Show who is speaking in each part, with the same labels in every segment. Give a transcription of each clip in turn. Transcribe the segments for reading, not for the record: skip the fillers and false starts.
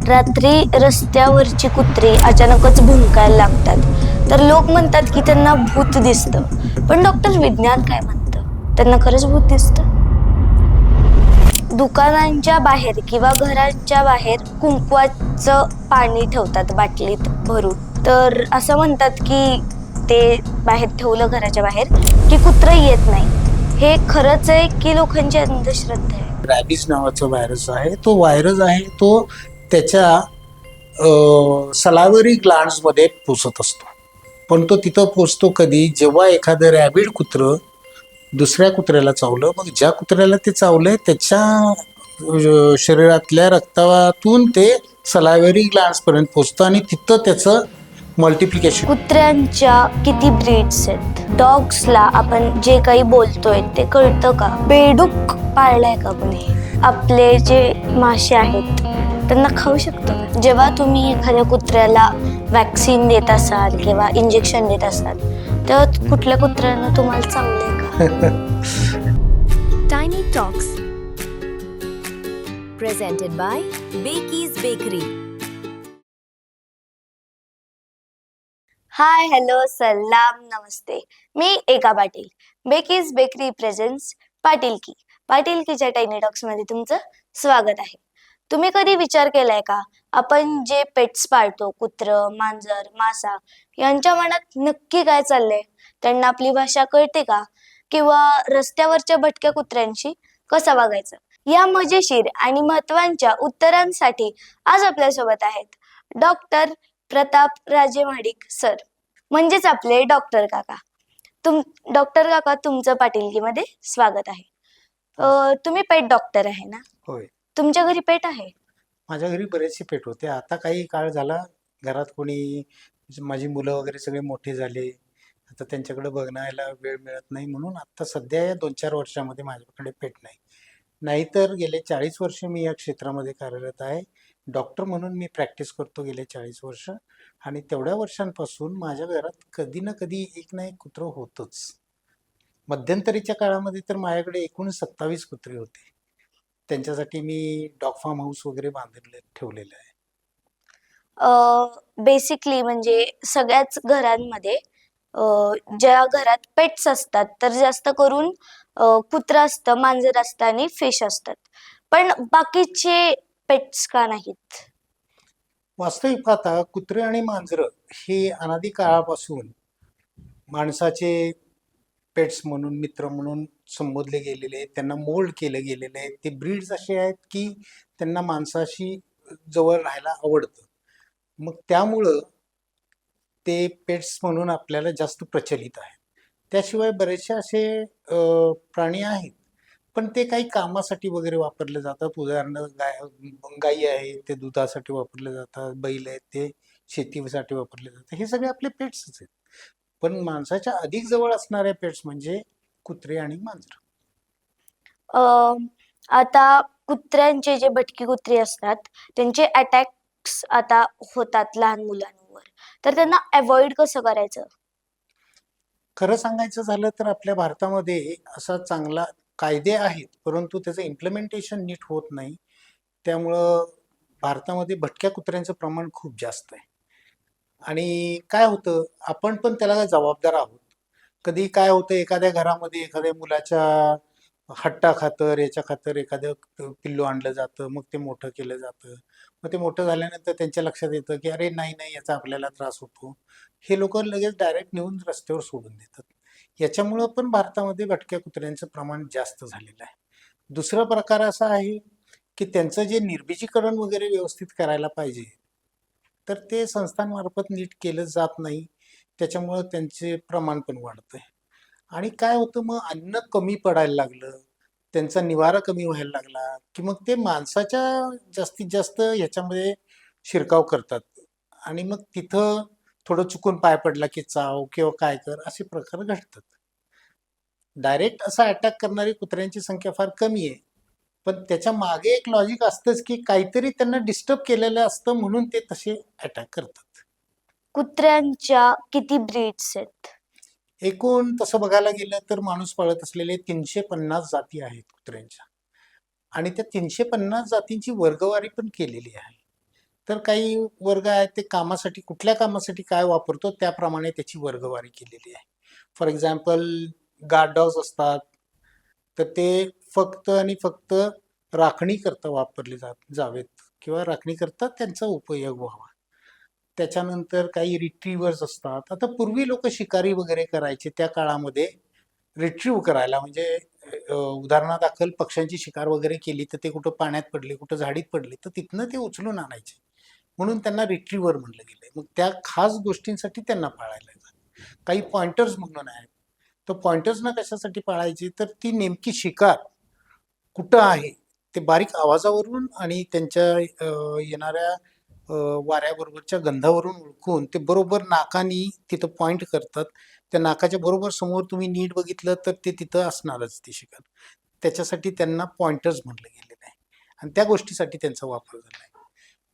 Speaker 1: रात्री रस्त्यावरची कुत्री अचानकच भुंकायला लागतात तर लोक म्हणतात की त्यांना भूत दिसतं. पण डॉक्टर विज्ञान काय म्हणतं? त्यांना खरंच भूत दिसतं? दुकानांच्या बाहेर किंवा घराच्या बाहेर कुंकवाचं पाणी ठेवतात बाटलीत भरून. तर असं म्हणतात की ते बाहेर ठेवलं घराच्या बाहेर की कुत्रं येत नाही. हे खरंच आहे की लोकांची अंधश्रद्धा आहे?
Speaker 2: रॅबिस नावाचा व्हायरस आहे. तो व्हायरस आहे तो त्याच्या सलावरी ग्लांड्समध्ये पोचत असतो. पण तो तिथं पोचतो कधी? जेव्हा एखादं रॅबिड कुत्रं दुसऱ्या कुत्र्याला चावलं, मग ज्या कुत्र्याला ते चावलंय त्याच्या शरीरातल्या रक्तातून ते सलावरी ग्लांड्सपर्यंत पोचतं आणि तिथं त्याचं मल्टिप्लिकेशन.
Speaker 1: कुत्र्यांच्या किती ब्रीड्स आहेत? डॉग्सला आपण जे काही बोलतोय ते कळतं का? बेडूक पाळलाय का कोणी? आपले जे मासे आहेत त्यांना खाऊ शकतो का? जेव्हा तुम्ही एखाद्या कुत्र्याला वॅक्सिन देत असाल किंवा इंजेक्शन देत असाल तेव्हा कुठल्या कुत्र्यानं तुम्हाला चावलंय का?
Speaker 3: Tiny Talks presented by Bakey's Bakery.
Speaker 1: Hi, hello, सलाम, नमस्ते. मी एका पाटील. बेकीज बेकरी प्रेझेंट्स पाटीलकीच्या टायनी टॉक्स मध्ये तुमचं स्वागत आहे. तुम्ही कधी विचार केलाय का आपण जे पेट्स पाळतो, कुत्रं, मांजर, मासा, यांच्या मनात नक्की काय चाललंय? त्यांना आपली भाषा कळते का? किंवा रस्त्यावरच्या भटक्या कुत्र्यांशी कसं वागायचं? या मजेशीर आणि महत्वाच्या उत्तरांसाठी आज आपल्यासोबत आहेत डॉक्टर प्रताप राजे महाडिक सर, म्हणजेच आपले डॉक्टर काका. डॉक्टर काका, तुमचं पाटीलकीमध्ये स्वागत आहे. तुम्ही पेट डॉक्टर आहे ना?
Speaker 2: होय.
Speaker 1: तुमच्या घरी पेट आहे?
Speaker 2: माझ्या घरी बरेचसे पेट होते. आता काही काळ झाला घरात कोणी, माझी मुलं वगैरे सगळे मोठे झाले, आता त्यांच्याकडे बघण्याला वेळ मिळत नाही, म्हणून आता सध्या या 2-4 वर्षामध्ये माझ्याकडे पेट नाही. नाहीतर गेले 40 वर्ष मी या क्षेत्रामध्ये कार्यरत आहे. डॉक्टर म्हणून मी प्रॅक्टिस करतो गेले 40 वर्ष, आणि तेवढ्या वर्षांपासून माझ्या घरात कधी ना कधी एक ना एक कुत्रं होतच. मध्यंतरीच्या काळामध्ये तर माझ्याकडे एकूण 27 कुत्रे होते. त्यांच्यासाठी मी डॉग फार्म हाऊस वगैरे ठेवलेलं आहे.
Speaker 1: बेसिकली म्हणजे सगळ्याच घरांमध्ये ज्या घरात पेट्स असतात तर जास्त करून कुत्रा असतं, मांजर असतं आणि फिश असतात. पण बाकीचे पेट्स का नाहीत?
Speaker 2: वास्तविक पाहता कुत्रे आणि मांजरं हे अनादी काळापासून माणसाचे पेट्स म्हणून, मित्र म्हणून संबोधले गेलेले आहेत. त्यांना मोल्ड केलं गेलेलं आहे. ते ब्रीड्स असे आहेत की त्यांना माणसाशी जवळ राहायला आवडतं. मग त्यामुळं ते पेट्स म्हणून आपल्याला जास्त प्रचलित आहेत. त्याशिवाय बरेचसे असे प्राणी आहेत, पण ते काही कामासाठी वगैरे वापरले जातात. उदाहरणार्थ गायी आहेत, ते दुधासाठी वापरले जातात. बैल आहेत, ते शेतीसाठी वापरले जातात. हे सगळे आपले पेट्सच आहेत. पण माणसाच्या अधिक जवळ असणारे पेट्स म्हणजे कुत्रे आणि मांजर.
Speaker 1: आता कुत्र्यांचे जे भटकी कुत्री असतात त्यांचे अटॅक्स आता होतात लहान मुलांवर, तर त्यांना अवॉइड कसं करायचं?
Speaker 2: खरं सांगायचं झालं तर आपल्या भारतामध्ये असा चांगला कायदे आहेत, परंतु त्याचं इम्प्लिमेंटेशन नीट होत नाही. त्यामुळं भारतामध्ये भटक्या कुत्र्यांचं प्रमाण खूप जास्त आहे. आणि काय होतं, आपण पण त्याला जबाबदार आहोत. कधी काय होतं, एखाद्या घरामध्ये एखाद्या मुलाच्या हट्टाखातर, याच्या खातर एखादं पिल्लू आणलं जातं, मग ते मोठं केलं जातं. मग ते मोठं झाल्यानंतर त्यांच्या लक्षात येतं की अरे नाही नाही, याचा आपल्याला त्रास होतो. हे लोक लगेच डायरेक्ट नेऊन रस्त्यावर सोडून देतात. याच्यामुळं पण भारतामध्ये भटक्या कुत्र्यांचं प्रमाण जास्त झालेलं आहे. दुसरा प्रकार असा आहे की त्यांचं जे निर्बीजीकरण वगैरे व्यवस्थित करायला पाहिजे, तर ते संस्थांमार्फत नीट केलं जात नाही. त्याच्यामुळं त्यांचे प्रमाण पण वाढतंय. आणि काय होतं, मग अन्न कमी पडायला लागलं, त्यांचा निवारा कमी व्हायला लागला की मग ते माणसाच्या जास्तीत जास्त ह्याच्यामध्ये शिरकाव करतात. आणि मग तिथं थोडं चुकून पाय पडला की चाव किंवा काय कर, असे प्रकार घडतात. डायरेक्ट असा अटॅक करणारी कुत्र्यांची संख्या फार कमी आहे, पण त्याच्या मागे एक लॉजिक असतंच की काहीतरी त्यांना डिस्टर्ब केलेलं असतं, म्हणून ते तसे अटॅक करतात.
Speaker 1: कुत्र्यांच्या किती ब्रीड्स आहेत?
Speaker 2: एकूण तसं बघायला गेलं तर माणूस पाळत असलेले 350 जाती आहेत कुत्र्यांच्या, आणि त्या 350 जातींची वर्गवारी पण केलेली आहे. तर काही वर्ग आहेत ते कामासाठी, कुठल्या कामासाठी काय वापरतो त्याप्रमाणे त्याची वर्गवारी केलेली आहे. फॉर एक्झाम्पल गार्ड डॉग्स असतात, तर ते फक्त आणि फक्त राखणीकरता वापरले जावेत किंवा राखणीकरता त्यांचा उपयोग व्हावा. त्याच्यानंतर काही रिट्रीव्हर्स असतात. आता पूर्वी लोक शिकारी वगैरे करायचे त्या काळामध्ये, रिट्रीव्ह करायला म्हणजे उदाहरणादाखल पक्ष्यांची शिकार वगैरे केली तर ते कुठं पाण्यात पडले, कुठं झाडीत पडले, तर तिथनं ते उचलून आणायचे, म्हणून त्यांना रिट्रीव्हर म्हणलं गेलंय. मग त्या खास गोष्टींसाठी त्यांना पाळायला जातात. काही पॉइंटर्स म्हणून आहेत, तर पॉइंटर्सना कशासाठी पाळायची, तर ती नेमकी शिकार कुठं आहे ते बारीक आवाजावरून आणि त्यांच्या येणाऱ्या वाऱ्याबरोबरच्या गंधावरून ओळखून ते बरोबर नाकानी तिथं पॉइंट करतात. त्या नाकाच्या बरोबर समोर तुम्ही नीट बघितलं तर ते तिथं असणारच ती शिकार. त्याच्यासाठी त्यांना पॉइंटर्स म्हटलं गेलेलं आहे आणि त्या गोष्टीसाठी त्यांचा वापर झाला आहे.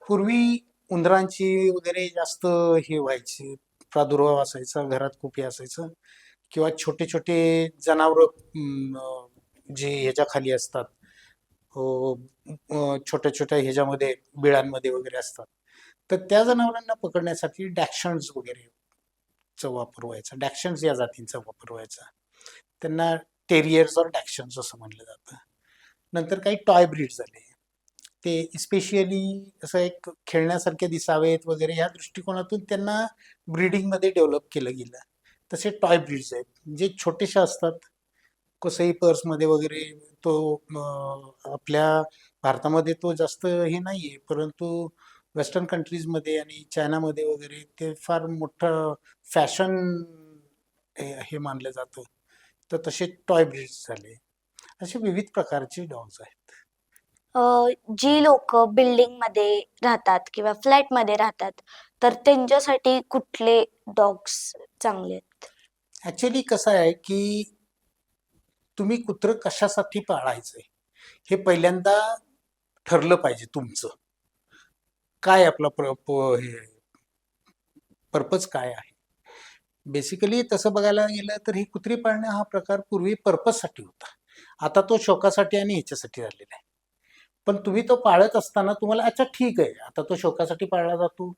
Speaker 2: पूर्वी उंदरांची वगैरे जास्त हे व्हायची, प्रादुर्भाव असायचा, घरात खूप हे असायचं, किंवा छोटे छोटे जनावरं जे ह्याच्या खाली असतात, छोट्या छोट्या ह्याच्यामध्ये बिळांमध्ये वगैरे असतात, तर त्या जनावरांना पकडण्यासाठी डॅक्शन्स वगैरे चा वापर व्हायचा. डॅक्शन्स या जातींचा वापर व्हायचा. त्यांना टेरियर्स और डॅक्शन्स असं म्हणलं जातं. नंतर काही टॉय ब्रीड झाले, ते स्पेशली असं एक खेळण्यासारखे दिसावेत वगैरे ह्या दृष्टिकोनातून त्यांना ब्रीडिंगमध्ये डेव्हलप केलं गेलं. तसे टॉय ब्रीड्स आहेत जे छोटेसे असतात, कसंही पर्समध्ये वगैरे. तो आपल्या भारतामध्ये तो जास्त हे नाही आहे, परंतु वेस्टर्न कंट्रीजमध्ये आणि चायनामध्ये वगैरे ते फार मोठं फॅशन हे मानलं जातं. तर तसे टॉय ब्रीड्स झाले. असे विविध प्रकारचे डॉग्स आहेत.
Speaker 1: जी लोक बिल्डिंग मध्ये राहतात किंवा फ्लॅट मध्ये राहतात, तर त्यांच्यासाठी कुठले डॉग्स चांगले आहेत?
Speaker 2: ऍक्च्युली कसं आहे की तुम्ही कुत्रं कशासाठी पाळायचंय हे पहिल्यांदा ठरलं पाहिजे. तुमचं काय आपला हे पर्पज काय आहे. बेसिकली तसं बघायला गेलं तर ही कुत्री पाळणं हा प्रकार पूर्वी पर्पजसाठी होता. आता तो शौकासाठी आणि ह्याच्यासाठी झालेला आहे. पण तुम्ही तो पाळत असताना तुम्हाला अच्छा ठीक आहे, आता तो शौकासाठी पाळला जातो,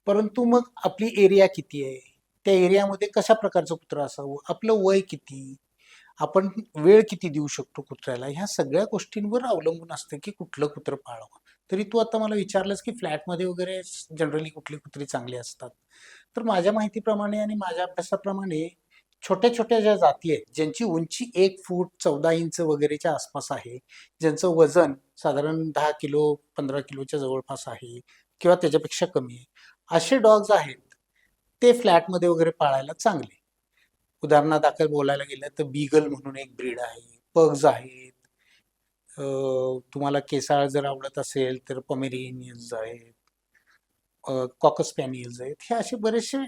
Speaker 2: परंतु मग आपली एरिया किती आहे, त्या एरियामध्ये कशा प्रकारचं कुत्रं असावं, आपलं वय किती, आपण वेळ किती देऊ शकतो कुत्र्याला, ह्या सगळ्या गोष्टींवर अवलंबून असतं की कुठलं कुत्रं पाळावं. तरी तू आता मला विचारलंस की फ्लॅटमध्ये वगैरे जनरली कुठली कुत्री चांगली असतात, तर माझ्या माहितीप्रमाणे आणि माझ्या अभ्यासाप्रमाणे छोट्या छोट्या ज्या जाती आहेत ज्यांची उंची 1 फूट 14 इंच वगैरेच्या आसपास आहे, ज्यांचं वजन साधारण 10 किलो 15 किलोच्या जवळपास आहे किंवा त्याच्यापेक्षा कमी आहे, असे डॉग्स आहेत ते फ्लॅटमध्ये वगैरे पाळायला चांगले. उदाहरणादाखल बोलायला गेलं तर बीगल म्हणून एक ब्रीड आहे, पग्ज आहेत, तुम्हाला केसाळ जर आवडत असेल तर पमेरिनियन्स आहेत, कॉकर स्पॅनियल्स आहेत. हे असे बरेचसे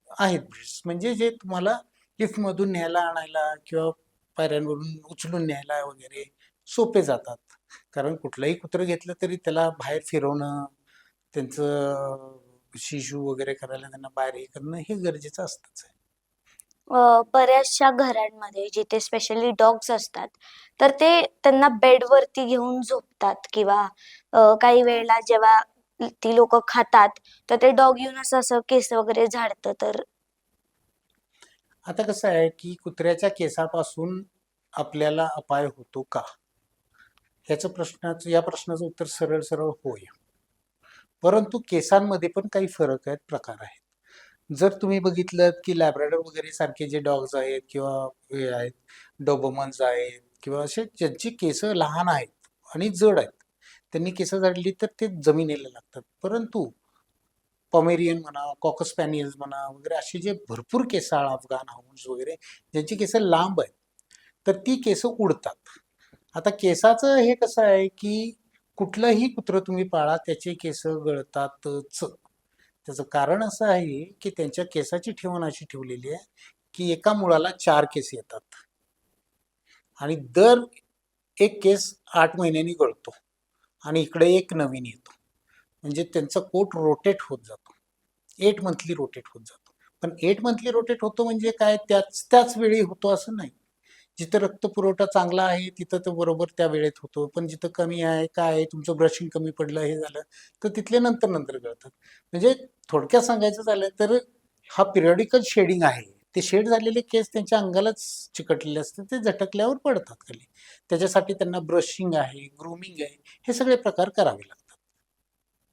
Speaker 2: आहेत ब्रीड्स, म्हणजे जे तुम्हाला लिफ्टमधून न्यायला आणायला किंवा पायऱ्यांवरून उचलून न्यायला वगैरे सोपे जातात. कारण कुठलंही कुत्रं घेतलं तरी त्याला बाहेर फिरवणं, त्यांचं शिशू वगैरे करायला त्यांना बाहेर हे करणं हे गरजेचं असतंच आहे.
Speaker 1: बऱ्याचशा घरांमध्ये जिथे स्पेशली डॉग्स असतात, तर ते त्यांना बेडवरती घेऊन झोपतात किंवा काही वेळेला जेव्हा ती लोक खातात, तर ते डॉग येऊन असं असं केस वगैरे झाडतं. तर
Speaker 2: आता कसं आहे की कुत्र्याच्या केसापासून आपल्याला अपाय होतो का, या प्रश्नाचं उत्तर सरळ सरळ होय. परंतु केसांमध्ये पण काही फरक आहेत, प्रकार आहेत. जर तुम्ही बघितलं की लॅब्राडोर वगैरे सारखे जे डॉग्स आहेत किंवा हे आहेत, डोबरमन्स आहेत किंवा असे ज्यांची केस लहान आहेत आणि जड आहेत, त्यांनी केस झाडली तर ते जमिनीला लागतात. परंतु पॉमेरियन म्हणा, कॉकर स्पॅनियल्स म्हणा वगैरे असे जे भरपूर केसाळ अफगाण हाउंड्स वगैरे ज्यांची केस लांब आहेत, तर ती केस उडतात. आता केसाचं हे कसं आहे की कुठलंही कुत्रं तुम्ही पाळा त्याचे केस गळतातच. त्याचं कारण असं आहे की त्यांच्या केसाची ठेवण अशी ठेवलेली आहे की एका मुळाला 4 केस येतात आणि दर एक केस 8 महिन्यांनी गळतो आणि इकडे एक नवीन येतो. म्हणजे त्यांचा कोट रोटेट होत जातो, 8 मंथली रोटेट होत जातो. पण 8 मंथली रोटेट होतो म्हणजे काय, त्याच त्याच वेळी होतो असं नाही. जिथं रक्त पुरवठा चांगला आहे तिथं तो बरोबर त्या वेळेत होतो, पण जिथं कमी आहे, काय आहे, तुमचं ब्रशिंग कमी पडलं, हे झालं, तर तिथले नंतर नंतर कळतात. म्हणजे थोडक्यात सांगायचं झालं तर हा पिरियॉडिकल शेडिंग आहे. ते शेड झालेले केस त्यांच्या अंगालाच चिकटलेले असतात, ते झटकल्यावर पडतात खाली. त्याच्यासाठी त्यांना ब्रशिंग आहे, ग्रूमिंग आहे, हे सगळे प्रकार करावे लागतात.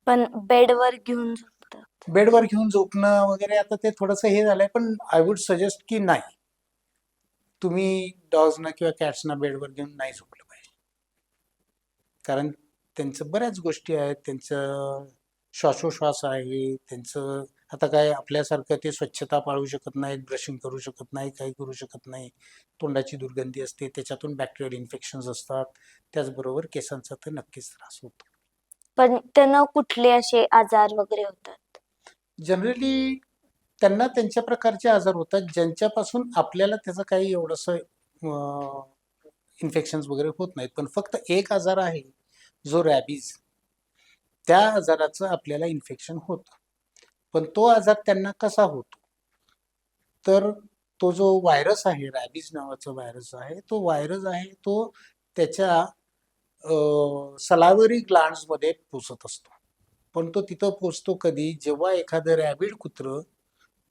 Speaker 1: पण बेडवर घेऊन झोपतात.
Speaker 2: बेडवर घेऊन झोपणं वगैरे आता ते थोडंसं हे झालंय, पण आय वुड सजेस्ट की नाही, तुम्ही डॉग्सना किंवा कॅट्सना बेडवर घेऊन नाही झोपलं पाहिजे. कारण त्यांचं बऱ्याच गोष्टी आहेत, त्यांचं श्वासोश्वास आहे, त्यांचं आता काय आपल्यासारखं ते स्वच्छता पाळू शकत नाहीत, ब्रशिंग करू शकत नाही, काही करू शकत नाही. तोंडाची दुर्गंधी असते, त्याच्यातून बॅक्टेरियल इन्फेक्शन्स असतात. त्याचबरोबर केसांचा तर नक्कीच त्रास होतो.
Speaker 1: पण त्यांना कुठले असे आजार वगैरे होतात?
Speaker 2: जनरली त्यांना त्यांच्या प्रकारचे आजार होतात, ज्यांच्यापासून आपल्याला त्याचं काही एवढंसं इन्फेक्शन्स वगैरे होत नाहीत. पण फक्त एक आजार आहे, जो रॅबीज. त्या आजाराचं आपल्याला इन्फेक्शन होतं. पण तो आजार त्यांना कसा होतो? तर तो जो व्हायरस आहे, रॅबीज नावाचा व्हायरस आहे, तो व्हायरस आहे तो त्याच्या सलायव्हरी ग्लँड्समध्ये पोचत असतो. पण तो तिथं पोचतो कधी? जेव्हा एखादं रॅबिड कुत्रं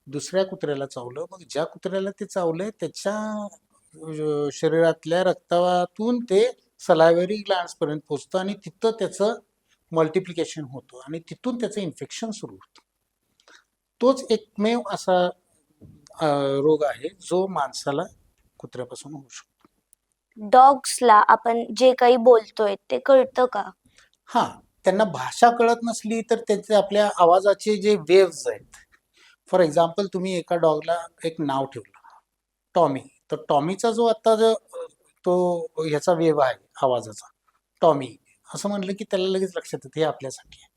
Speaker 2: दुसऱ्या कुत्र्याला चावलं, मग ज्या कुत्र्याला ते चावलंय त्याच्या शरीरातल्या रक्तातून ते सलायव्हरी ग्लँड्स पर्यंत पोचतं आणि तिथं त्याचं मल्टिप्लिकेशन होतं आणि तिथून त्याचं इन्फेक्शन सुरू होतं. तोच एकमेव असा रोग आहे जो माणसाला कुत्र्यापासून होऊ शकतो.
Speaker 1: डॉग्सला आपण जे काही बोलतोय ते कळतं का?
Speaker 2: हा, त्यांना भाषा कळत नसली तर त्याचे आपल्या आवाजाचे जे वेव्स आहेत, फॉर एक्झाम्पल तुम्ही एका डॉगला एक नाव ठेवलं टॉमी, तर टॉमीचा जो आता जो तो ह्याचा वेव आहे आवाजाचा, टॉमी असं म्हणलं की त्याला लगेच लक्षात येतं हे आपल्यासाठी आहे.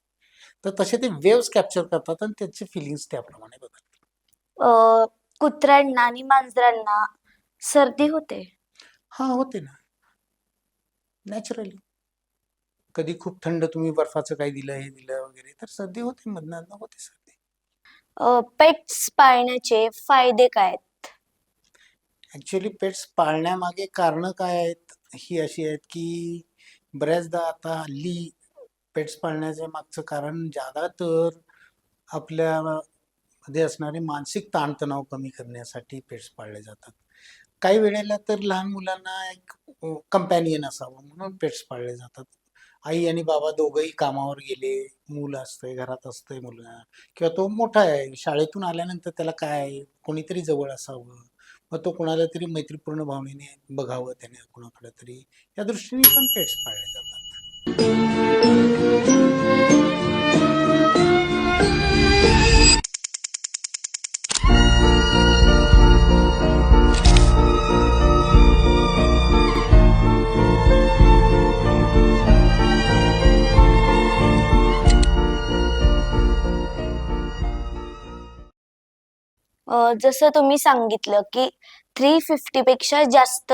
Speaker 2: तर तसे ते वेव्स कॅप्चर करतात आणि त्याचे फिलिंग्स त्याप्रमाणे बदलतात.
Speaker 1: कुत्र्यांना आणि मांजरांना सर्दी होते.
Speaker 2: हा, होते ना, नॅचरली. कधी खूप थंड तुम्ही बर्फाचं काही दिलं, हे दिलं वगैरे, तर सर्दी होते, मधनं होते सर्दी.
Speaker 1: पेट्स पाळण्याचे फायदे काय आहेत?
Speaker 2: ऍक्च्युली पेट्स पाळण्यामागे कारणं काय आहेत, ही अशी आहेत की बऱ्याचदा आता हल्ली पेट्स पाळण्याच्या मागचं कारण ज्यादा तर आपल्यामध्ये असणारे मानसिक ताणतणाव कमी करण्यासाठी पेट्स पाळले जातात. काही वेळेला तर लहान मुलांना एक कंपॅनियन असावं म्हणून पेट्स पाळले जातात. आई आणि बाबा दोघंही कामावर गेले, मूल असतंय, घरात असतंय मुलगा, किंवा तो मोठा आहे, शाळेतून आल्यानंतर त्याला काय आहे, कोणीतरी जवळ असावं, मग तो कोणाला तरी मैत्रीपूर्ण भावनेने बघावं त्याने कोणाकडे तरी, या दृष्टीने पण पेट्स पाळले जातात.
Speaker 1: जसं तुम्ही सांगितलं की 350 पेक्षा जास्त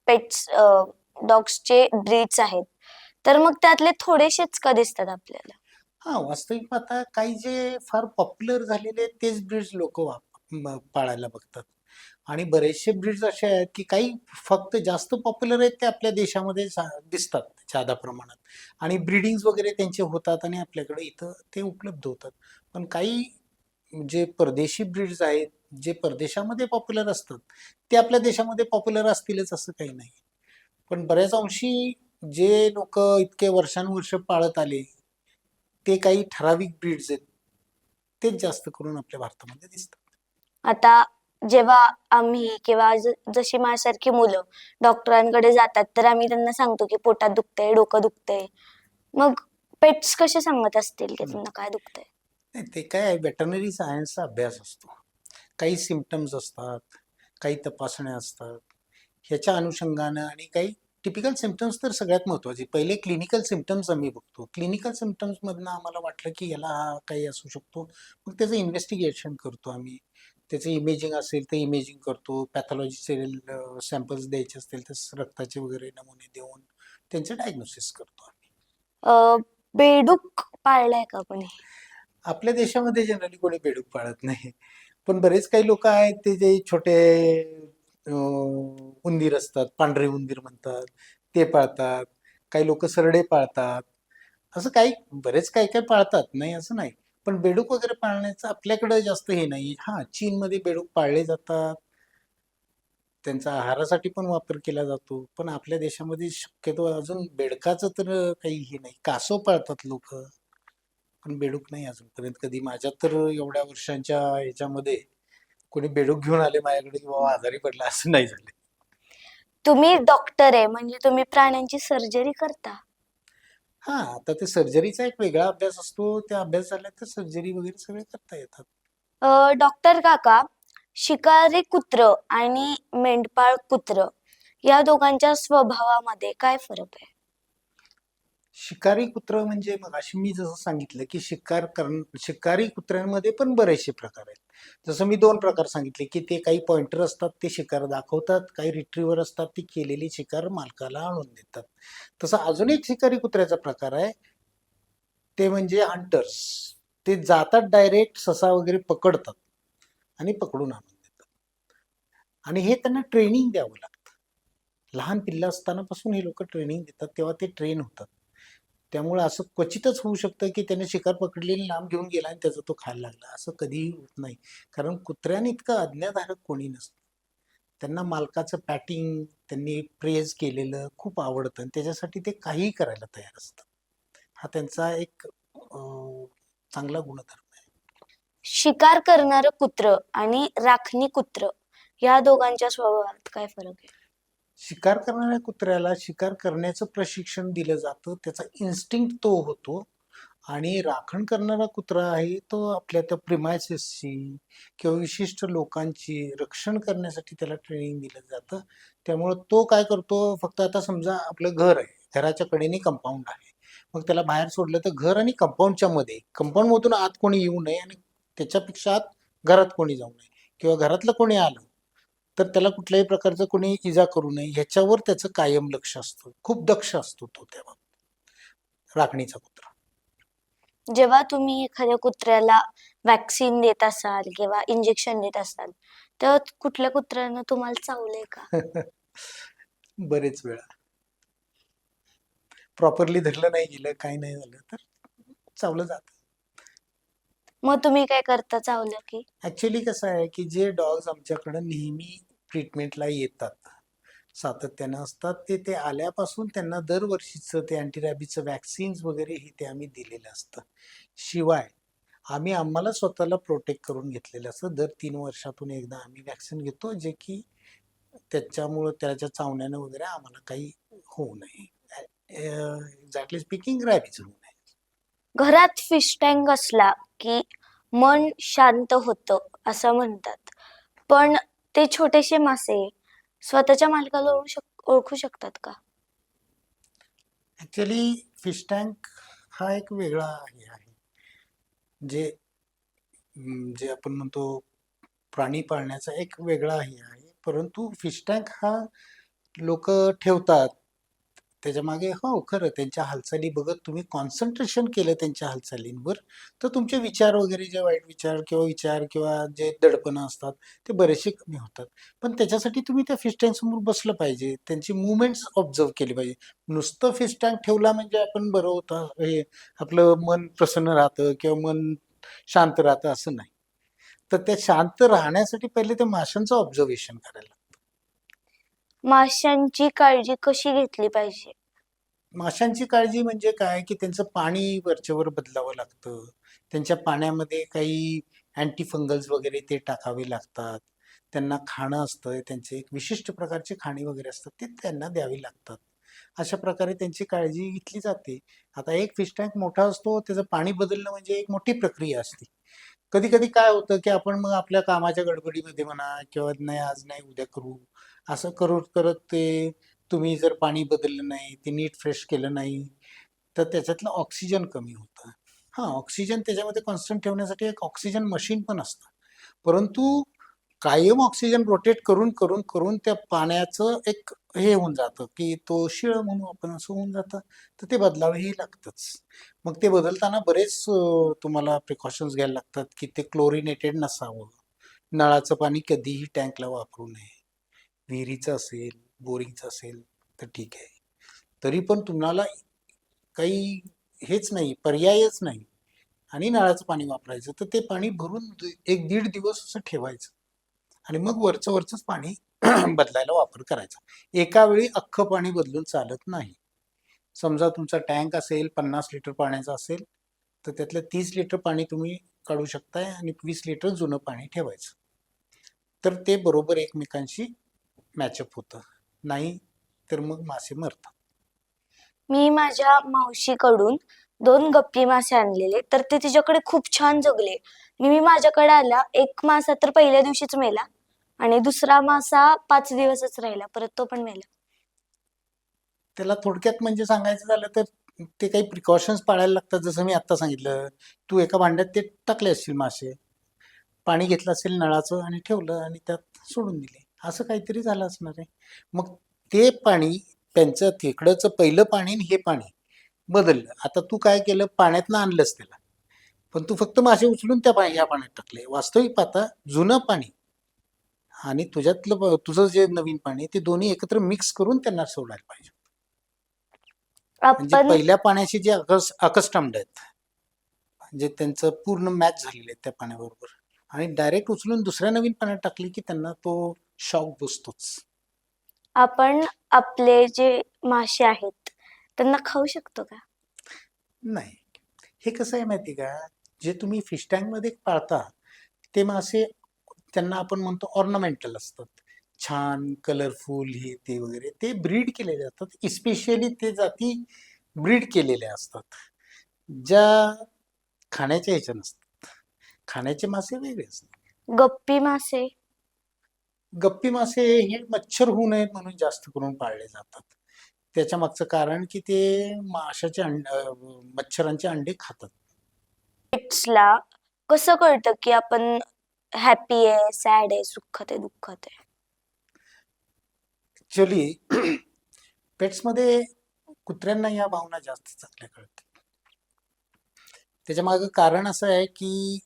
Speaker 1: पेट्स डॉग्सचे ब्रीड्स आहेत, तर मग त्यातले थोडेसेच का दिसतात आपल्याला?
Speaker 2: हा, वास्तविक पाहता काही जे फार पॉप्युलर झालेले आहेत तेच ब्रीड्स लोक पाळायला बघतात, आणि बरेचसे ब्रीड्स असे आहेत की काही फक्त जास्त पॉप्युलर आहेत ते आपल्या देशामध्ये दिसतात जादा प्रमाणात, आणि ब्रीडिंग्स वगैरे त्यांचे होतात आणि आपल्याकडे इथं ते उपलब्ध होतात. पण काही जे परदेशी ब्रीड्स आहेत, जे परदेशामध्ये पॉप्युलर असतात, ते आपल्या देशामध्ये पॉप्युलर असतीलच असं काही नाही. पण बऱ्याच अंशी जे लोक इतके वर्षानुवर्ष पाळत आले, ते काही ठराविक ब्रीड्स आहेत, तेच जास्त करून आपल्या भारतामध्ये दिसतात.
Speaker 1: आता जेव्हा आम्ही किंवा जशी माझ्यासारखी मुलं डॉक्टरांकडे जातात, तर आम्ही त्यांना सांगतो की पोटात दुखतंय, डोकं दुखतंय. मग पेट्स कसे सांगत असतील की त्यांना काय दुखतंय?
Speaker 2: नाही, ते काय आहे, वेटरनरी सायन्सचा अभ्यास असतो. काही सिम्पटम्स असतात, काही तपासण्या असतात, ह्याच्या अनुषंगानं, आणि काही टिपिकल सिम्पटम्स तर सगळ्यात महत्त्वाचे. पहिले क्लिनिकल सिम्पटम्स आम्ही बघतो. क्लिनिकल सिम्पटम्समधनं आम्हाला वाटलं की याला हा काही असू शकतो, मग त्याचं इन्व्हेस्टिगेशन करतो आम्ही. त्याचं इमेजिंग असेल तर इमेजिंग करतो, पॅथॉलॉजीचे सॅम्पल्स द्यायचे असतील तर रक्ताचे वगैरे नमुने देऊन त्यांचं डायग्नोसिस करतो आम्ही.
Speaker 1: बेडूक पाळलाय का कोणी?
Speaker 2: आपल्या देशामध्ये जनरली कोणी बेडूक पाळत नाही, पण बरेच काही लोक आहेत ते जे छोटे उंदीर असतात, पांढरे उंदीर म्हणतात, ते पाळतात. काही लोक सरडे पाळतात. असं काही बरेच काही काही पाळतात, नाही असं नाही. पण बेडूक वगैरे पाळण्याचं आपल्याकडे जास्त हे नाही. हा, चीनमध्ये बेडूक पाळले जातात. त्यांचा आहारासाठी पण वापर केला जातो. पण आपल्या देशामध्ये शक्यतो अजून बेडकाचं तर काही हे नाही. कासव पाळतात लोक, पण बेडूक नाही अजूनपर्यंत कधी. माझ्या तर एवढ्या वर्षांच्या ह्याच्यामध्ये कोणी बेडूक घेऊन आले माझ्याकडे की बाबा आजारी पडला असं नाही झालं.
Speaker 1: तुम्ही डॉक्टर आहे म्हणजे तुम्ही प्राण्यांची सर्जरी करता.
Speaker 2: हा, आता ते सर्जरीचा एक वेगळा अभ्यास असतो. त्या अभ्यास झाला तर सर्जरी वगैरे सगळे करता येतात.
Speaker 1: डॉक्टर काका, शिकारी कुत्र आणि मेंढपाळ कुत्र या दोघांच्या स्वभावामध्ये काय फरक आहे?
Speaker 2: शिकारी कुत्र म्हणजे मगाशी मी जसं सांगितलं की शिकारी कुत्र्यांमध्ये पण बरेचसे प्रकार आहेत. जसं मी 2 प्रकार सांगितले की ते काही पॉइंटर असतात, ते शिकार दाखवतात. काही रिट्रीव्हर असतात, ती केलेली शिकार मालकाला आणून देतात. तसा अजून एक शिकारी कुत्र्याचा प्रकार आहे, ते म्हणजे हंटर्स. ते जातात, डायरेक्ट ससा वगैरे पकडतात आणि पकडून आणून देतात. आणि हे त्यांना ट्रेनिंग द्यावं लागतं. लहान पिल्लं असतानापासून हे लोक ट्रेनिंग देतात, तेव्हा ते ट्रेन होतात. त्यामुळे असं क्वचितच होऊ शकतं की त्याने शिकार पकडलेली लांब घेऊन गेला आणि त्याचा तो खायला लागला, असं कधीही होत नाही. कारण कुत्र्याने इतकं आज्ञाधारक कोणी नसतं. त्यांना मालकाचं पॅटिंग, त्यांनी प्रेज केलेलं खूप आवडतं आणि त्याच्यासाठी ते काहीही करायला तयार असतात. हा त्यांचा एक चांगला गुणधर्म आहे.
Speaker 1: शिकार करणारं कुत्र आणि राखणी कुत्र या दोघांच्या स्वभावात काय फरक आहे?
Speaker 2: शिकार करणाऱ्या कुत्र्याला शिकार करण्याचं प्रशिक्षण दिलं जातं, त्याचा इन्स्टिंक्ट तो होतो. आणि राखण करणारा कुत्रा आहे तो आपल्या त्या प्रिमायसेसची किंवा विशिष्ट लोकांची रक्षण करण्यासाठी त्याला ट्रेनिंग दिलं जातं. त्यामुळं तो काय करतो, फक्त आता समजा आपलं घर आहे, घराच्या कडेने कंपाऊंड आहे. मग त्याला बाहेर सोडलं तर घर आणि कंपाऊंडच्या मध्ये, कंपाऊंडमधून आत कोणी येऊ नये आणि त्याच्यापेक्षा आत घरात कोणी जाऊ नये, किंवा घरातलं कोणी आलं तर त्याला कुठल्याही प्रकारचं कोणी इजा करू नये, ह्याच्यावर त्याचं कायम लक्ष असतं. खूप दक्ष असतो तो तेव्हा, राखणीचा कुत्रा.
Speaker 1: जेव्हा तुम्ही एखाद्या कुत्र्याला वॅक्सिन देत असाल किंवा इंजेक्शन देत असाल, तेव्हा कुठल्या कुत्र्यानं तुम्हाला चावलंय का?
Speaker 2: बरेच वेळा प्रॉपरली धरलं नाही गेलं, काही नाही झालं तर चावलं जातं.
Speaker 1: मग तुम्ही काय करता चावलं की?
Speaker 2: ऍक्च्युली कसं आहे की जे डॉग्स आमच्याकडे नेहमी ट्रीटमेंटला येतात, सातत्यानं असतात, ते आल्यापासून त्यांना दरवर्षीचं ते अँटीरॅबिजचं वॅक्सिन्स वगैरे हे ते आम्ही दिलेलं असतं. शिवाय आम्हाला स्वतःला प्रोटेक्ट करून घेतलेलं असतं. दर 3 वर्षातून एकदा आम्ही वॅक्सिन घेतो, जे की त्याच्यामुळं त्याच्या चावण्यानं वगैरे आम्हाला काही होऊ नये. एक्झॅक्टली स्पीकिंग, रॅबीज होऊ नये.
Speaker 1: घरात फिश टँक असला की मन शांत होतं असं म्हणतात. पण ते छोटेसे मासे स्वतःच्या मालकाला ओळखू शकतात का?
Speaker 2: ऍक्च्युली फिश टँक हा एक वेगळा हे आहे. जे जे आपण म्हणतो प्राणी पाळण्याचा एक वेगळा हे आहे. परंतु फिश टँक हा लोक ठेवतात. त्याच्या मागे हो, खरं त्यांच्या हालचाली बघत तुम्ही कॉन्सन्ट्रेशन केलं त्यांच्या हालचालींवर, तर तुमचे विचार वगैरे, जे वाईट विचार किंवा जे दडपणं असतात ते बरेचसे कमी होतात. पण त्याच्यासाठी तुम्ही त्या फिश टँक समोर बसलं पाहिजे, त्यांची मुवमेंट्स ऑब्झर्व केली पाहिजे. नुसतं फिश टँक ठेवला म्हणजे आपण बरं होतं, हे आपलं मन प्रसन्न राहतं किंवा मन शांत राहतं असं नाही. तर त्या शांत राहण्यासाठी पहिले त्या माशांचं ऑब्झर्वेशन करायला.
Speaker 1: माशांची काळजी कशी घेतली पाहिजे?
Speaker 2: माशांची काळजी म्हणजे काय, की त्यांचं पाणी वरचेवर बदलावं लागतं. त्यांच्या पाण्यामध्ये काही अँटी फंगल्स वगैरे ते टाकावे लागतात. त्यांना खाणं असतं, त्यांचे एक विशिष्ट प्रकारची खाणी वगैरे असतात, ते त्यांना द्यावी लागतात. अशा प्रकारे त्यांची काळजी घेतली जाते. आता एक फिश टँक मोठा असतो, त्याचं पाणी बदलणं म्हणजे एक मोठी प्रक्रिया असते. कधी-कधी काय होतं, की आपण मग आपल्या कामाच्या गडबडीमध्ये म्हणा किंवा नाही आज नाही उद्या करू, असं करत ते तुम्ही जर पाणी बदललं नाही, ते नीट फ्रेश केलं नाही, तर त्याच्यातलं ऑक्सिजन कमी होतं. हां, ऑक्सिजन त्याच्यामध्ये कॉन्स्टंट ठेवण्यासाठी एक ऑक्सिजन मशीन पण असतं. परंतु कायम ऑक्सिजन रोटेट करून त्या पाण्याचं एक हे होऊन जातं, की तो शिळ म्हणू आपण, असं होऊन जातं. तर ते बदलावंही लागतंच. मग ते बदलताना बरेच तुम्हाला प्रिकॉशन्स घ्यायला लागतात, की ते क्लोरिनेटेड नसावं. नळाचं पाणी कधीही टँकला वापरू नये. विहिरीचं असेल, बोरिंगचं असेल तर ठीक आहे. तरी पण तुम्हाला काही हेच नाही, पर्यायच नाही आणि नळाचं पाणी वापरायचं, तर ते पाणी भरून 1-1.5 दिवस असं ठेवायचं आणि मग वरचं वरचंच पाणी बदलायला वापर करायचा. एका वेळी अख्खं पाणी बदलून चालत नाही. समजा तुमचा टँक असेल 50 लिटर पाण्याचा असेल, तर त्यातलं 30 लिटर पाणी तुम्ही काढू शकताय आणि 20 लिटर जुनं पाणी ठेवायचं. तर ते बरोबर एकमेकांशी मॅचअप होतं. नाही तर मग मासे मरतात.
Speaker 1: मी माझ्या मावशीकडून 2 गप्पी मासे आणलेले, तर ते तिच्याकडे खूप छान जगले. मी माझ्याकडे आला, एक मासा तर पहिल्या दिवशीच मेला आणि दुसरा मासा 5 दिवसच राहिला, परत तो पण मेला.
Speaker 2: त्याला थोडक्यात म्हणजे सांगायचं झालं तर ते काही प्रिकॉशन्स पाळायला लागतात. जसं मी आत्ता सांगितलं, तू एका भांड्यात ते टाकले असतील मासे, पाणी घेतलं असेल नळाचं आणि ठेवलं आणि त्यात सोडून दिले, असं काहीतरी झालं असणार आहे. मग ते पाणी, त्यांचं तिकडचं पहिलं पाणी आणि हे पाणी बदललं. आता तू काय केलं, पाण्यातनं आणलंस त्याला, पण तू फक्त मासे उचलून या पाण्यात टाकले. वास्तविक पाहता जुनं पाणी आणि तुझं जे नवीन पाणी, ते दोन्ही एकत्र मिक्स करून त्यांना सोडायला पाहिजे. म्हणजे
Speaker 1: आपण
Speaker 2: पहिल्या पाण्याशी जे अकस्टम्ड आहेत, म्हणजे त्यांचं पूर्ण मॅच झालेले आहेत त्या पाण्याबरोबर, आणि डायरेक्ट उचलून दुसऱ्या नवीन पाण्यात टाकली की त्यांना तो शॉक बसतोच.
Speaker 1: आपण आपले जे मासे आहेत, त्यांना खाऊ शकतो का?
Speaker 2: नाही, हे कसं आहे माहिती का, जे तुम्ही फिश टँक मध्ये पाळता ते मासे, त्यांना आपण म्हणतो ऑर्नामेंटल असतात, छान कलरफुल हे ते वगैरे, ते ब्रीड केले जातात. इस्पेशली ते जाती ब्रीड केलेल्या असतात, ज्या खाण्याच्या ह्याच्या नसतात. खाण्याचे मासे वेगळे असतात.
Speaker 1: गप्पी मासे
Speaker 2: गप्पी मासे हे मच्छर होऊ नयेत म्हणून जास्त करून पाळले जातात. त्याच्या मागचं कारण की ते मच्छरांचे अंडे खातात.
Speaker 1: पेट्सला कसं कळतं की आपण हॅपी आहे, सॅड आहे, सुखात आहे, दुःखात आहे?
Speaker 2: ऍक्च्युली पेट्समध्ये कुत्र्यांना या भावना जास्त चांगल्या कळतात. त्याच्या मागं कारण असं आहे की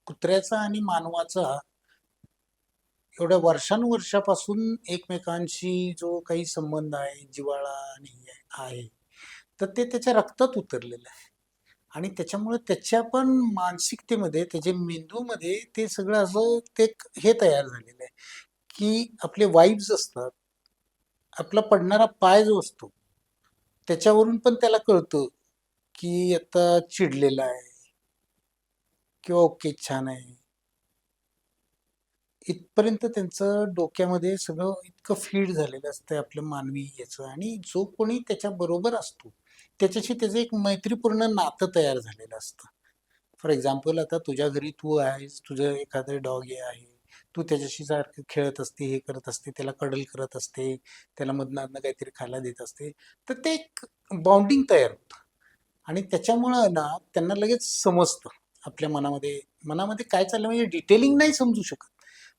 Speaker 2: कुत्र्याचा आणि मानवाचा एवढ्या वर्षानुवर्षापासून एकमेकांशी जो काही संबंध आहे, जिव्हाळा आणि हे आहे, तर ते त्याच्या रक्तात उतरलेलं आहे. आणि त्याच्यामुळे त्याच्या पण मानसिकतेमध्ये, त्याच्या मेंदूमध्ये ते सगळं असं ते हे तयार झालेलं आहे की आपले वाईब्स असतात, आपला पडणारा पाय जो असतो त्याच्यावरून पण त्याला कळतं की आता चिडलेला आहे किंवा ओके छान आहे. इथपर्यंत त्यांचं डोक्यामध्ये सगळं इतकं फीड झालेलं असतं आपलं मानवी याचं, आणि जो कोणी त्याच्या बरोबर असतो त्याच्याशी त्याचं एक मैत्रीपूर्ण नातं तयार झालेलं असतं. फॉर एक्झाम्पल, आता तुझ्या घरी तू आहेस, तुझं एखादं डॉग हे आहे, तू त्याच्याशी सारखं खेळत असते, हे करत असते, त्याला कडल करत असते, त्याला मधनं अधनं काहीतरी खायला देत असते, तर ते एक बॉन्डिंग तयार होतं. आणि त्याच्यामुळं ना त्यांना लगेच समजतं आपल्या मनामध्ये मनामध्ये काय चाललं, म्हणजे डिटेलिंग नाही समजू शकत,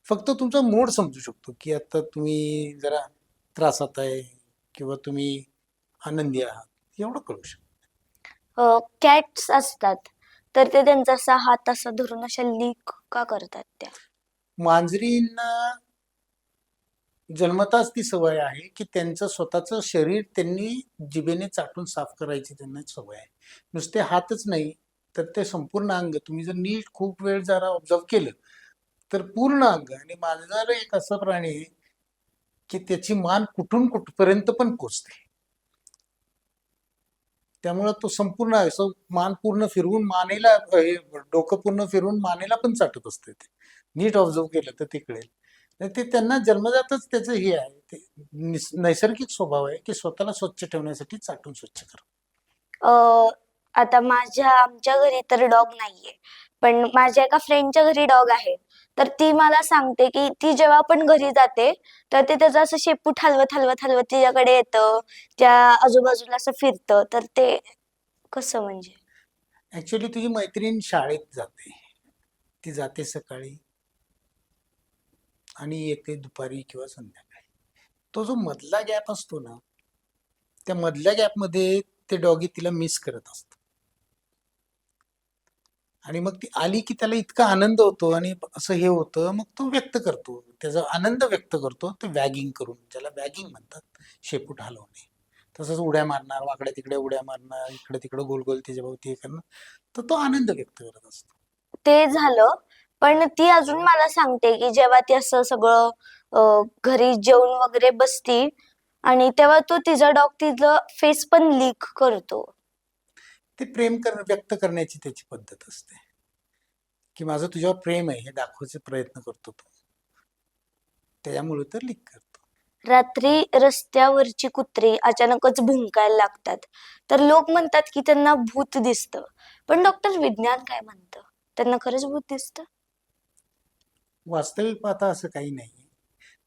Speaker 2: फक्त तुमचा मूड समजू शकतो की आता तुम्ही जरा त्रासात आहे किंवा तुम्ही आनंदी आहात, एवढं कळू शकतो.
Speaker 1: कॅट्स असतात, तर ते त्यांचा असा हात असा धरून अशा लीक का करतात त्या?
Speaker 2: मांजरींना जन्मताच ती सवय आहे की त्यांचं स्वतःचं शरीर त्यांनी जिभेने चाटून साफ करायची त्यांना सवय आहे. नुसते हातच नाही, तर ते संपूर्ण अंग तुम्ही जर नीट खूप वेळ जरा ऑब्झर्व केलं तर पूर्ण अंग. आणि मांजर एक असा प्राणी आहे की त्याची मान कुठून कुठपर्यंत पण पोचते. त्यामुळं तो संपूर्ण असं मान पूर्ण फिरवून मानेला, डोकं पूर्ण फिरवून मानेला पण चाटत असते. ते नीट ऑब्झर्व केलं तर ते कळेल. तर ते त्यांना जन्मजातच त्याचं हे आहे, ते नैसर्गिक स्वभाव आहे की स्वतःला स्वच्छ ठेवण्यासाठी चाटून स्वच्छ करा.
Speaker 1: अ, आता आमच्या घरी तर डॉग नाहीये, पण माझ्या एका फ्रेंडच्या घरी डॉग आहे. तर ती मला सांगते की ती जेव्हा पण घरी जाते, तर ते त्याचं असं शेपूट हलवत हलवत हलवत तिच्याकडे येतं, त्या आजूबाजूला असं फिरतं. तर ते कसं म्हणजे?
Speaker 2: ऍक्च्युली तुझी मैत्रीण शाळेत जाते, ती जाते सकाळी आणि येते दुपारी किंवा संध्याकाळी. तो जो मधला गॅप असतो ना, त्या मधल्या गॅपमध्ये ते डॉगी तिला मिस करत असतं. आणि मग ती आली की त्याला इतका आनंद होतो आणि असं हे होतं, मग तो व्यक्त करतो, त्याचा आनंद व्यक्त करतो ते वॅगिंग करून, ज्याला वॅगिंग म्हणतात, शेपूट हलवणे. तसंच उड्या मारणार, वाकड्या तिकडे उड्या मारणार, इकडे तिकडे गोल गोल त्याच्या भोवती हे करणार, तर तो आनंद व्यक्त करत असतो.
Speaker 1: ते झालं, पण ती अजून मला सांगते की जेव्हा ती असं सगळं घरी जेवून वगैरे बसती आणि तेव्हा तो तिचा डॉग तिचं फेस पण लीक करतो.
Speaker 2: ते प्रेम व्यक्त करण्याची त्याची पद्धत असते, की माझं तुझ्यावर प्रेम आहे हे दाखवायचे प्रयत्न करतो तो, त्यामुळे तर लीक करतो.
Speaker 1: रात्री रस्त्यावरची कुत्री अचानकच भुंकायला लागतात, तर लोक म्हणतात की त्यांना भूत दिसतं. पण डॉक्टर विज्ञान काय म्हणतं? त्यांना खरंच भूत दिसतं?
Speaker 2: वास्तविक पाहता असं काही नाही.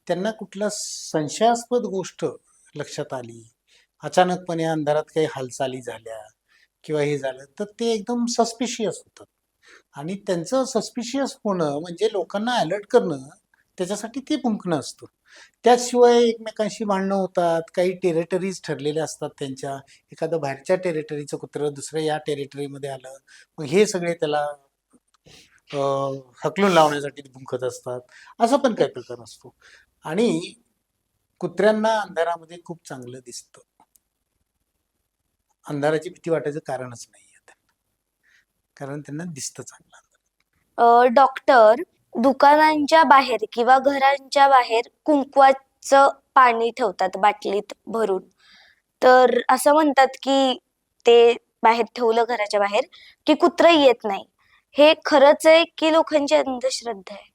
Speaker 2: त्यांना कुठला संशयास्पद गोष्ट लक्षात आली, अचानकपणे अंधारात काही हालचाली झाल्या किंवा हे झालं, तर ते एकदम सस्पिशियस होतात. आणि त्यांचं सस्पिशियस होणं म्हणजे लोकांना अलर्ट करणं, त्याच्यासाठी ते भुंकणं असतं. त्याशिवाय एकमेकांशी भांडणं होतात, काही टेरिटरीज ठरलेल्या असतात त्यांच्या. एखादं बाहेरच्या टेरिटरीचं कुत्रं दुसऱ्या या टेरिटरीमध्ये आलं, मग हे सगळे त्याला हकलून लावण्यासाठी ते भुंकत असतात. असं पण काही प्रकार असतो. आणि कुत्र्यांना अंधारामध्ये खूप चांगलं दिसतं. अंधाराची भीती वाटायचं कारणच नाही आहे त्यांना, कारण त्यांना दिसतं चांगलं.
Speaker 1: डॉक्टर, दुकानांच्या बाहेर किंवा घरांच्या बाहेर कुंकवाचं पाणी ठेवतात बाटलीत भरून. तर असं म्हणतात की ते बाहेर ठेवलं घराच्या बाहेर की कुत्रं येत नाही. हे खरंच आहे की लोकांची अंधश्रद्धा आहे?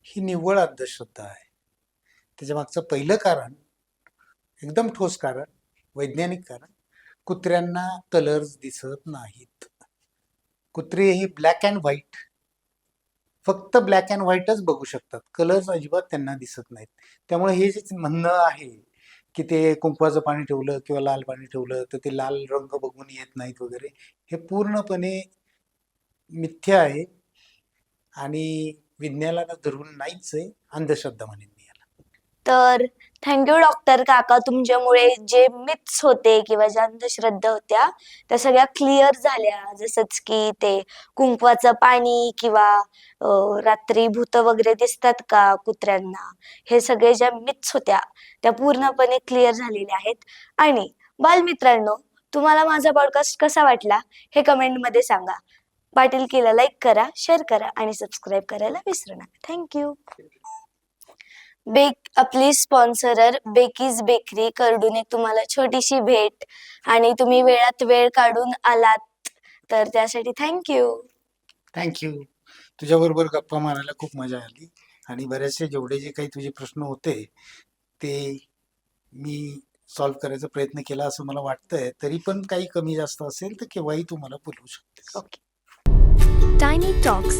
Speaker 2: ही निव्वळ अंधश्रद्धा आहे. त्याच्या मागचं पहिलं कारण, एकदम ठोस कारण, वैज्ञानिक कारण, कुत्र्यांना कलर्स दिसत नाहीत. कुत्रे हे ब्लॅक अँड व्हाईट, फक्त ब्लॅक अँड व्हाईटच बघू शकतात, कलर्स अजिबात त्यांना दिसत नाहीत. त्यामुळे हे जे म्हणणं आहे की ते कुंकवाचं पाणी ठेवलं किंवा लाल पाणी ठेवलं तर ते लाल रंग बघून येत नाहीत वगैरे, हे पूर्णपणे मिथ्या आहे आणि विज्ञानाला धरून नाहीच आहे, अंधश्रद्धा म्हणेन मी याला.
Speaker 1: तर थँक्यू डॉक्टर काका, तुमच्यामुळे जे मिथ्स होते किंवा ज्या अंधश्रद्धा होत्या त्या सगळ्या क्लिअर झाल्या. जसंच की ते कुंकवाचं पाणी किंवा रात्री भूत वगैरे दिसतात का कुत्र्यांना, हे सगळे ज्या मिथ्स होत्या त्या पूर्णपणे क्लिअर झालेल्या आहेत. आणि बालमित्रांनो, तुम्हाला माझा पॉडकास्ट कसा वाटला हे कमेंटमध्ये सांगा. पाटीलकीला लाईक करा, शेअर करा आणि सबस्क्राईब करायला विसरू नका. थँक्यू. आपली स्पॉन्सरर बेकीज बेकरी कडून एक तुम्हाला छोटीशी भेट, आणि तुम्ही वेळात वेळ काढून आलात तर त्यासाठी थँक्यू.
Speaker 2: थँक्यू. तुझ्याबरोबर गप्पा मारायला खूप मजा आली आणि बरेचसे जेवढे जे काही तुझे प्रश्न होते ते मी सॉल्व्ह करायचा प्रयत्न केला असं मला वाटतंय. तरी पण काही कमी जास्त असेल तर केव्हाही तू मला बोलवू शकतेस.
Speaker 1: ओके.
Speaker 3: Tiny Talks